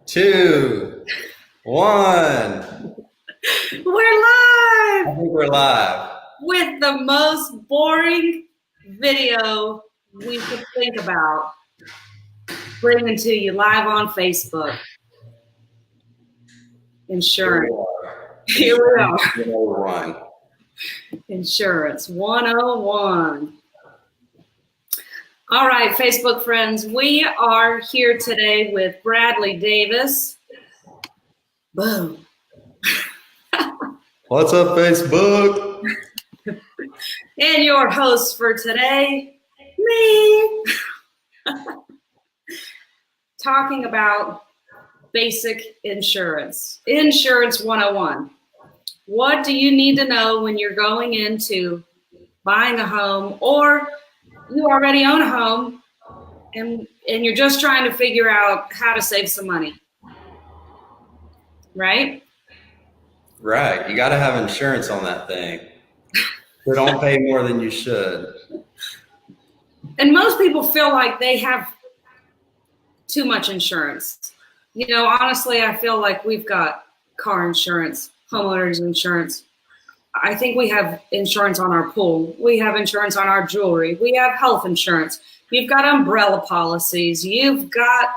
2, 1. We're live! I think we're live. With the most boring video we could think about. Bringing to you live on Facebook. Insurance. Here we are. 101. Insurance 101. All right, Facebook friends, we are here today with Bradley.Davis. Boom. What's up, Facebook? And your host for today, me. Talking about basic insurance. Insurance 101. What do you need to know when you're going into buying a home, or you already own a home and you're just trying to figure out how to save some money? Right? Right. You got to have insurance on that thing. So don't pay more than you should. And most people feel like they have too much insurance. You know, honestly, I feel like we've got car insurance, homeowners insurance. I think we have insurance on our pool. We have insurance on our jewelry. We have health insurance. You've got umbrella policies. You've got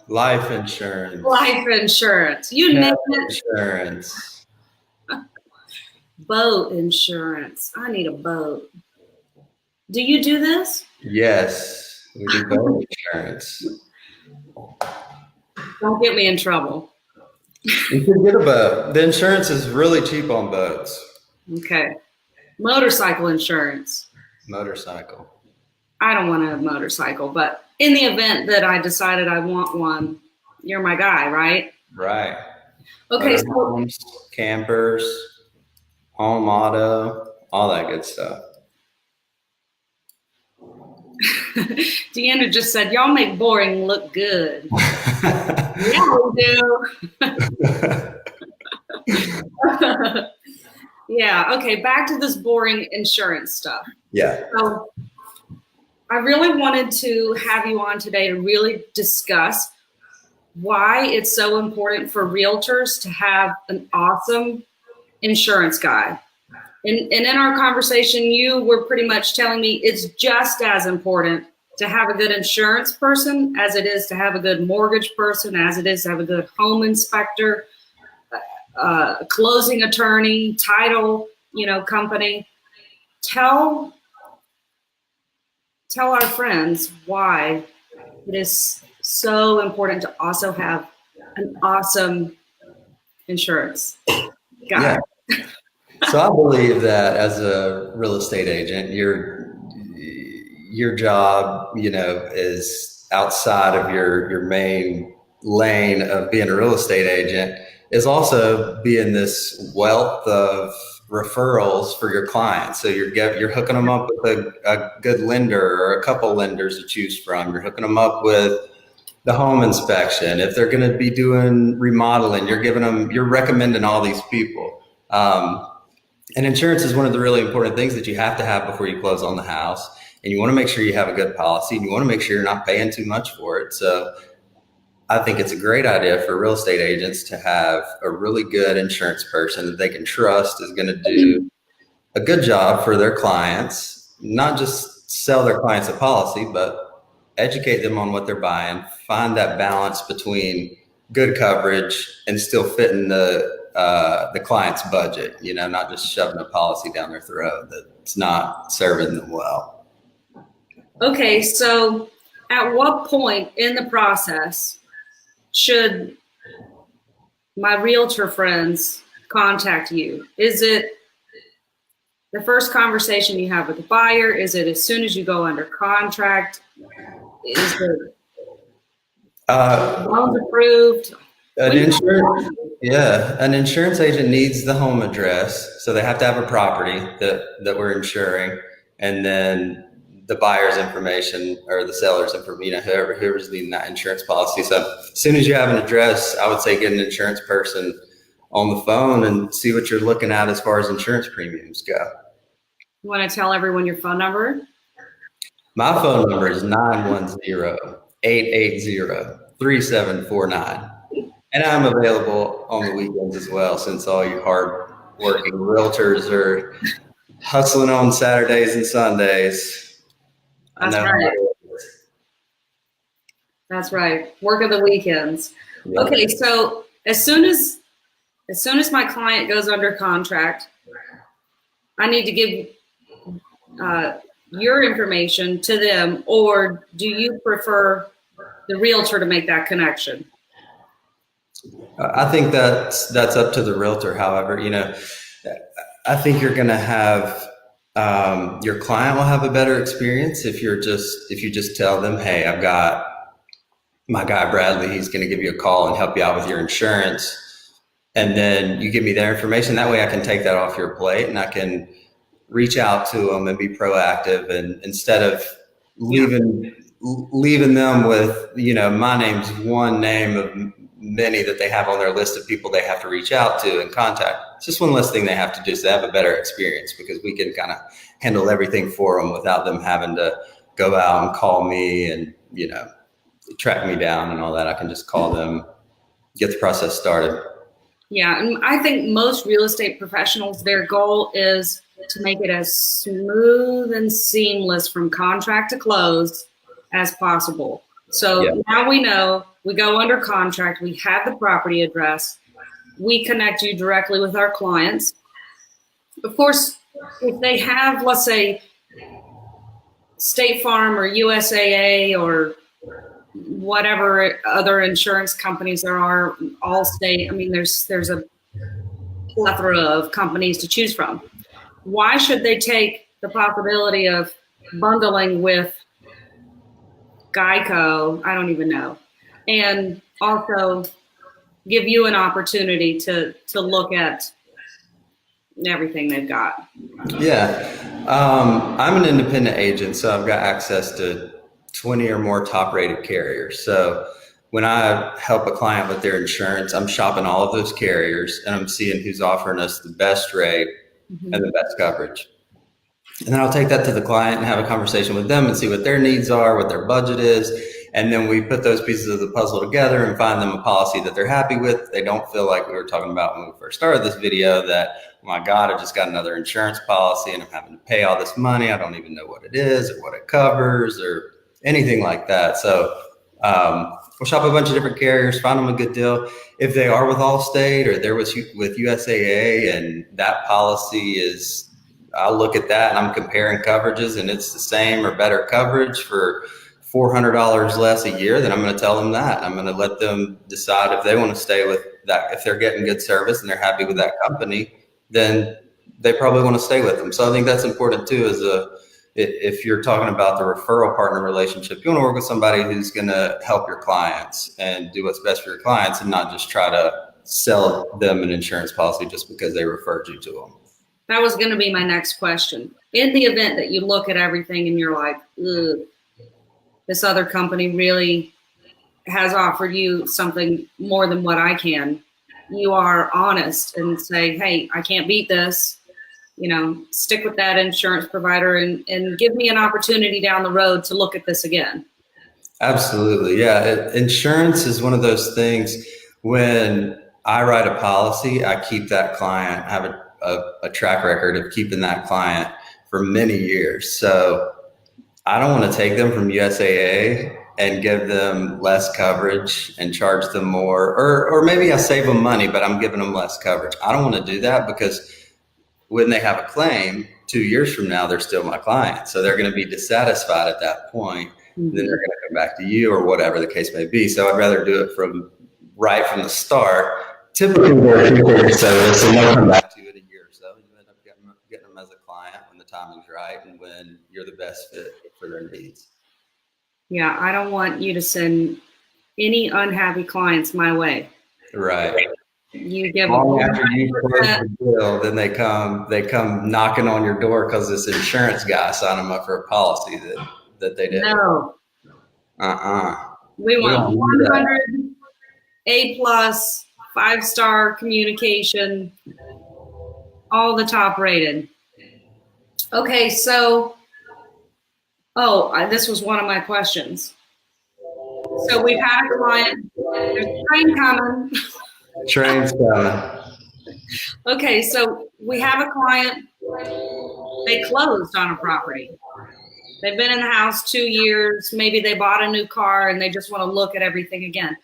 life insurance. Life insurance. You name it. Insurance. Boat insurance. I need a boat. Do you do this? Yes, we do boat insurance. Don't get me in trouble. You can get a boat. The insurance is really cheap on boats. Okay. Motorcycle insurance. Motorcycle. I don't want a motorcycle, but in the event that I decided I want one, you're my guy, right? Right. Okay. Homes, campers, home auto, all that good stuff. Deanna just said, y'all make boring look good. Yeah, we do. Yeah, okay, back to this boring insurance stuff. Yeah. So I really wanted to have you on today to really discuss why it's so important for realtors to have an awesome insurance guy. And in our conversation, you were pretty much telling me it's just as important to have a good insurance person as it is to have a good mortgage person, as it is to have a good home inspector, closing attorney, title, company. Tell our friends why it is so important to also have an awesome insurance guy. Yeah. So I believe that as a real estate agent, your job, is outside of your main lane of being a real estate agent, is also being this wealth of referrals for your clients. So you're hooking them up with a good lender or a couple lenders to choose from. You're hooking them up with the home inspection. If they're going to be doing remodeling, you're recommending all these people. And insurance is one of the really important things that you have to have before you close on the house. And you want to make sure you have a good policy, and you want to make sure you're not paying too much for it. So I think it's a great idea for real estate agents to have a really good insurance person that they can trust is going to do a good job for their clients, not just sell their clients a policy, but educate them on what they're buying, find that balance between good coverage and still fitting the client's budget, not just shoving a policy down their throat that's not serving them well. Okay, so at what point in the process should my realtor friends contact you? Is it the first conversation you have with the buyer? Is it as soon as you go under contract? Is it loans approved? An insurance agent needs the home address. So they have to have a property that we're insuring, and then the buyer's information or the seller's information, whoever's leading that insurance policy. So as soon as you have an address, I would say get an insurance person on the phone and see what you're looking at as far as insurance premiums go. You want to tell everyone your phone number? My phone number is 910-880-3749. And I'm available on the weekends as well, since all you hard working realtors are hustling on Saturdays and Sundays. I That's know how right. it is. That's right. Work of the weekends. Yep. Okay, so as soon as my client goes under contract, I need to give your information to them, or do you prefer the realtor to make that connection? I think that's up to the realtor. However, I think you're going to have your client will have a better experience if you just tell them, hey, I've got my guy Bradley. He's going to give you a call and help you out with your insurance, and then you give me their information. That way, I can take that off your plate and I can reach out to them and be proactive. And instead of Yeah. leaving them with, my name's one name of many that they have on their list of people they have to reach out to and contact. It's just one less thing they have to do, so they have a better experience, because we can kind of handle everything for them without them having to go out and call me and, track me down and all that. I can just call them, get the process started. Yeah, and I think most real estate professionals, their goal is to make it as smooth and seamless from contract to close as possible. Yeah. So now we know, we go under contract, we have the property address, we connect you directly with our clients. Of course, if they have, let's say, State Farm or USAA or whatever other insurance companies there are, Allstate. I mean, there's a plethora of companies to choose from. Why should they take the possibility of bundling with Geico? I don't even know. And also give you an opportunity to look at everything they've got. Yeah. I'm an independent agent, so I've got access to 20 or more top rated carriers. So when I help a client with their insurance, I'm shopping all of those carriers and I'm seeing who's offering us the best rate and the best coverage. And then I'll take that to the client and have a conversation with them and see what their needs are, what their budget is. And then we put those pieces of the puzzle together and find them a policy that they're happy with. They don't feel like we were talking about when we first started this video that, oh my God, I just got another insurance policy and I'm having to pay all this money. I don't even know what it is or what it covers or anything like that. So we'll shop a bunch of different carriers, find them a good deal. If they are with Allstate or they're with USAA and that policy is, I'll look at that and I'm comparing coverages and it's the same or better coverage for $400 less a year, then I'm going to tell them that. I'm going to let them decide if they want to stay with that. If they're getting good service and they're happy with that company, then they probably want to stay with them. So I think that's important too, if you're talking about the referral partner relationship, you want to work with somebody who's going to help your clients and do what's best for your clients and not just try to sell them an insurance policy just because they referred you to them. That was going to be my next question. In the event that you look at everything and you're like, ugh, this other company really has offered you something more than what I can, you are honest and say, hey, I can't beat this. Stick with that insurance provider and give me an opportunity down the road to look at this again. Absolutely. Yeah. Insurance is one of those things. When I write a policy, I keep that client, have a track record of keeping that client for many years. So I don't want to take them from USAA and give them less coverage and charge them more, or maybe I save them money, but I'm giving them less coverage. I don't want to do that, because when they have a claim 2 years from now, they're still my client. So they're going to be dissatisfied at that point. Then they're going to come back to you or whatever the case may be. So I'd rather do it right from the start. Typically, they're a fee for service and they'll come back to you in a year or so. You end up getting them as a client when the timing's right and when you're the best fit for their needs. Yeah, I don't want you to send any unhappy clients my way. Right. You give Long them after you close the deal, then they come knocking on your door because this insurance guy signed them up for a policy that they didn't. No. We want 100 A+, 5-star communication, all the top rated. Okay, so this was one of my questions. So we've had a client, there's a train coming. Train's coming. Okay, so we have a client, they closed on a property. They've been in the house 2 years, maybe they bought a new car and they just want to look at everything again.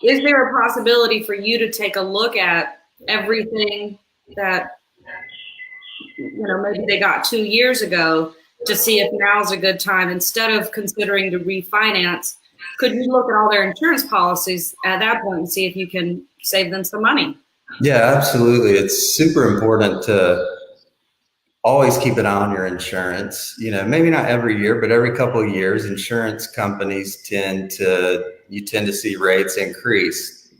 Is there a possibility for you to take a look at everything that, maybe they got 2 years ago to see if now's a good time instead of considering to refinance? Could you look at all their insurance policies at that point and see if you can save them some money? Yeah, absolutely. It's super important to always keep an eye on your insurance. Maybe not every year, but every couple of years, insurance companies tend to see rates increase.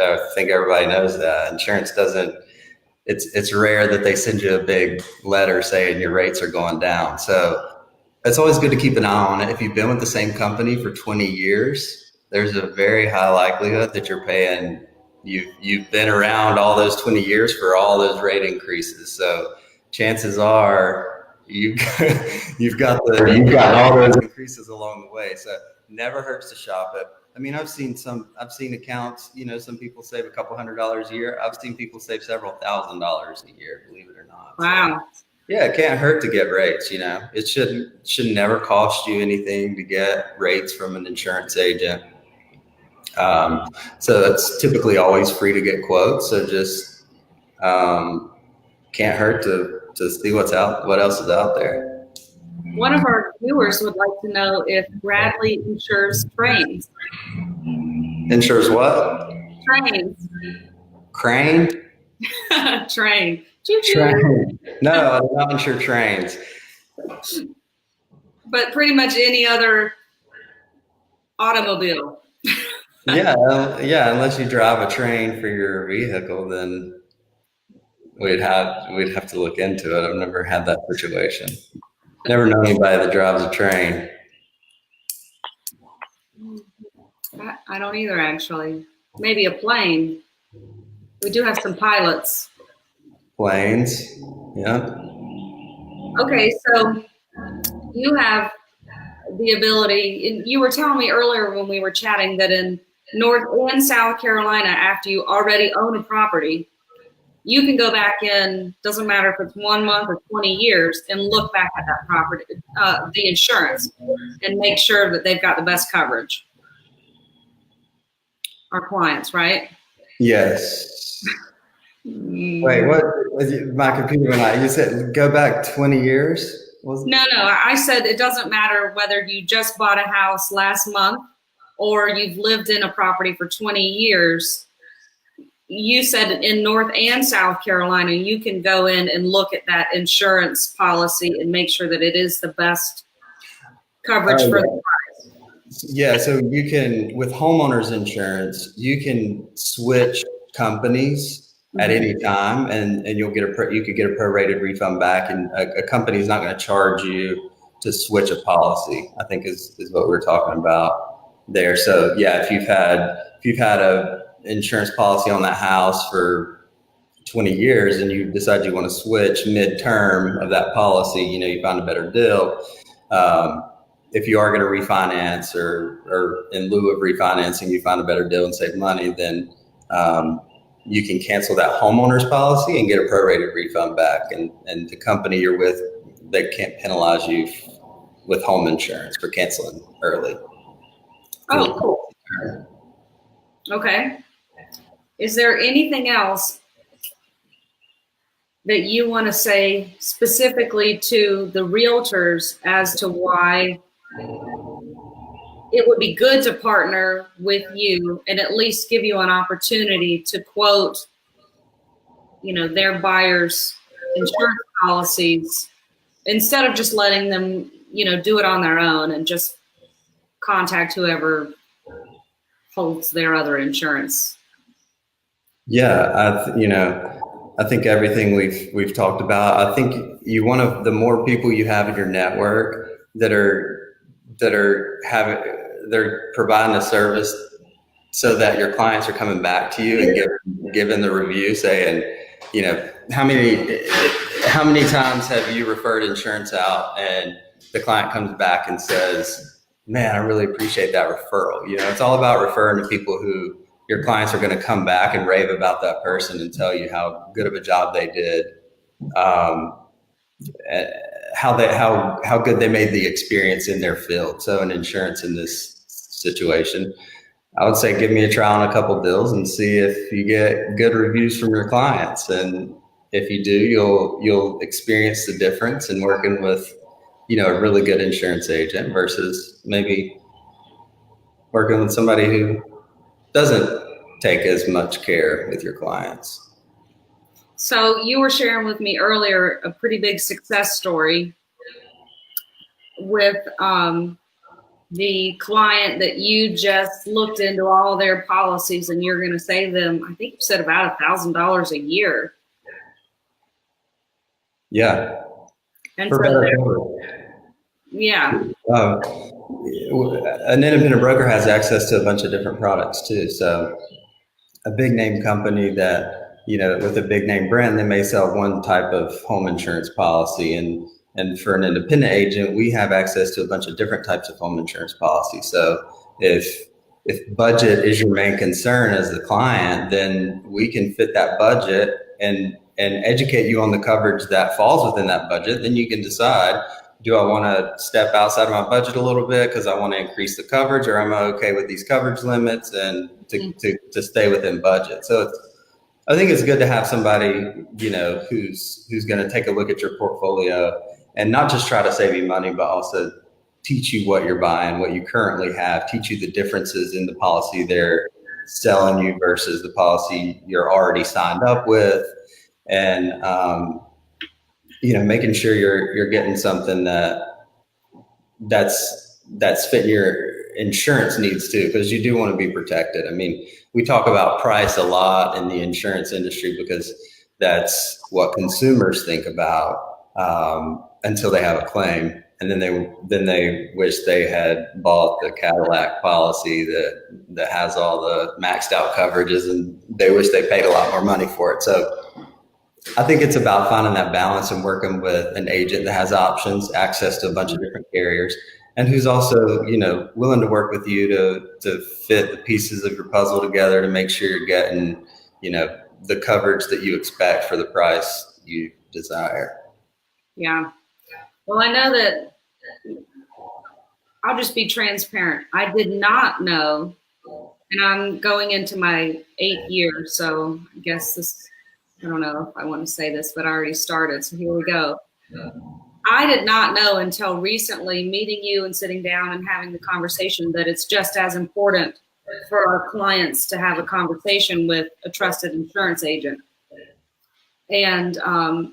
I think everybody knows that. Insurance doesn't, it's rare that they send you a big letter saying your rates are going down. So it's always good to keep an eye on it. If you've been with the same company for 20 years, there's a very high likelihood that you've been around all those 20 years for all those rate increases. So chances are you've got all those increases along the way. So never hurts to shop it. I mean, I've seen accounts, some people save a couple $100 a year. I've seen people save several $1,000s a year, believe it or not. Wow. So, yeah, it can't hurt to get rates. It should never cost you anything to get rates from an insurance agent. So that's typically always free to get quotes. So just can't hurt to see what else is out there. One of our viewers would like to know if Bradley insures trains. Insures what? Trains. Crane? Train. Train. No, I do not insure trains. But pretty much any other automobile. Yeah, unless you drive a train for your vehicle, then we'd have to look into it. I've never had that situation. Never known anybody that drives a train. I don't either, actually. Maybe a plane. We do have some pilots. Planes, yeah. Okay, so you have the ability, and you were telling me earlier when we were chatting that in North and South Carolina, after you already own a property, you can go back in, doesn't matter if it's 1 month or 20 years, and look back at that property, the insurance, and make sure that they've got the best coverage. Our clients, right? Yes. Wait, what? My computer went out. You said go back 20 years? No, I said it doesn't matter whether you just bought a house last month or you've lived in a property for 20 years. You said in North and South Carolina, you can go in and look at that insurance policy and make sure that it is the best coverage for the price. Yeah, so you can, with homeowners insurance, you can switch companies at any time, and you could get a prorated refund back, and a company's not going to charge you to switch a policy, I think is what we're talking about there. So yeah, if you've had a insurance policy on that house for 20 years and you decide you want to switch mid-term of that policy, you find a better deal. If you are going to refinance or in lieu of refinancing, you find a better deal and save money, then you can cancel that homeowner's policy and get a prorated refund back. And the company you're with, they can't penalize you with home insurance for canceling early. Oh, cool. Okay. Is there anything else that you want to say specifically to the realtors as to why it would be good to partner with you and at least give you an opportunity to quote, their buyers' insurance policies instead of just letting them, do it on their own and just contact whoever holds their other insurance? Yeah, I think everything we've talked about. I think the more people you have in your network that are they're providing a service so that your clients are coming back to you and giving the review saying, how many times have you referred insurance out and the client comes back and says, Man, I really appreciate that referral. It's all about referring to people who your clients are going to come back and rave about that person and tell you how good of a job they did, um, eh, how good they made the experience in their field. So in insurance in this situation, I would say give me a try on a couple deals and see if you get good reviews from your clients. And if you do, you'll experience the difference in working with, a really good insurance agent versus maybe working with somebody who doesn't take as much care with your clients. So you were sharing with me earlier a pretty big success story with the client that you just looked into all their policies and you're going to save them, I think you said about $1,000 a year. Yeah. And For so better. Yeah. An independent broker has access to a bunch of different products too. So a big name company that, with a big name brand, they may sell one type of home insurance policy. And for an independent agent, we have access to a bunch of different types of home insurance policies. So if budget is your main concern as the client, then we can fit that budget and educate you on the coverage that falls within that budget. Then you can decide, do I want to step outside of my budget a little bit because I want to increase the coverage, or am I okay with these coverage limits and to stay within budget? So I think it's good to have somebody, who's going to take a look at your portfolio and not just try to save you money, but also teach you what you're buying, what you currently have, teach you the differences in the policy they're selling you versus the policy you're already signed up with. And, making sure you're getting something that's fitting your insurance needs too, because you do want to be protected. I mean, we talk about price a lot in the insurance industry because that's what consumers think about until they have a claim, and then they wish they had bought the Cadillac policy that has all the maxed out coverages, and they wish they paid a lot more money for it. So I think it's about finding that balance and working with an agent that has options, access to a bunch of different carriers, and who's also, willing to work with you to fit the pieces of your puzzle together to make sure you're getting, the coverage that you expect for the price you desire. Yeah. Well, I know that I'll just be transparent. I did not know, and I'm going into my 8th year, so I guess I don't know if I want to say this, but I already started, so here we go. I did not know until recently, meeting you and sitting down and having the conversation, that it's just as important for our clients to have a conversation with a trusted insurance agent. And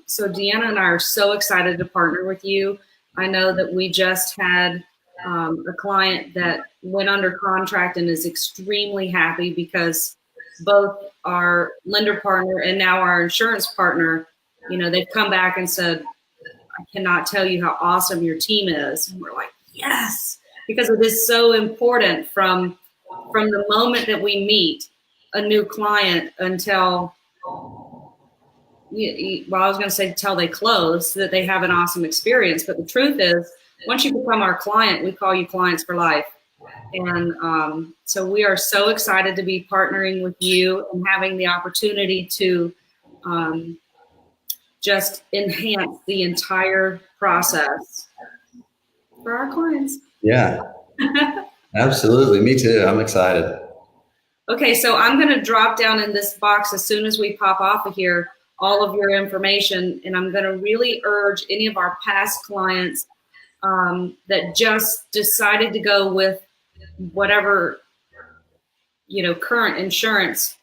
so Deanna and I are so excited to partner with you. I know that we just had a client that went under contract and is extremely happy because both our lender partner and now our insurance partner, they've come back and said, I cannot tell you how awesome your team is. And we're like, yes, because it is so important from the moment that we meet a new client until, well, I was going to say till they close, that they have an awesome experience. But the truth is, once you become our client, we call you clients for life. And so we are so excited to be partnering with you and having the opportunity to just enhance the entire process for our clients. Yeah, absolutely. Me too. I'm excited. Okay, so I'm going to drop down in this box as soon as we pop off of here all of your information, and I'm going to really urge any of our past clients that just decided to go with whatever current insurance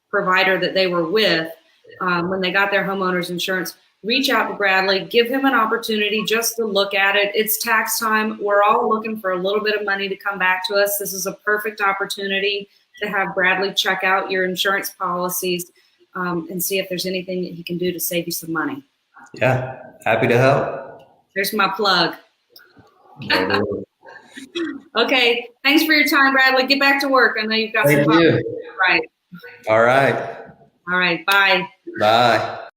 provider that they were with when they got their homeowners insurance, reach out to Bradley, give him an opportunity just to look at it. It's tax time. We're all looking for a little bit of money to come back to us. This is a perfect opportunity to have Bradley check out your insurance policies and see if there's anything that he can do to save you some money. Yeah, happy to help. There's my plug. Okay, thanks for your time, Bradley. Get back to work. I know you've got some. Thank you. Right. All right. All right. Bye. Bye.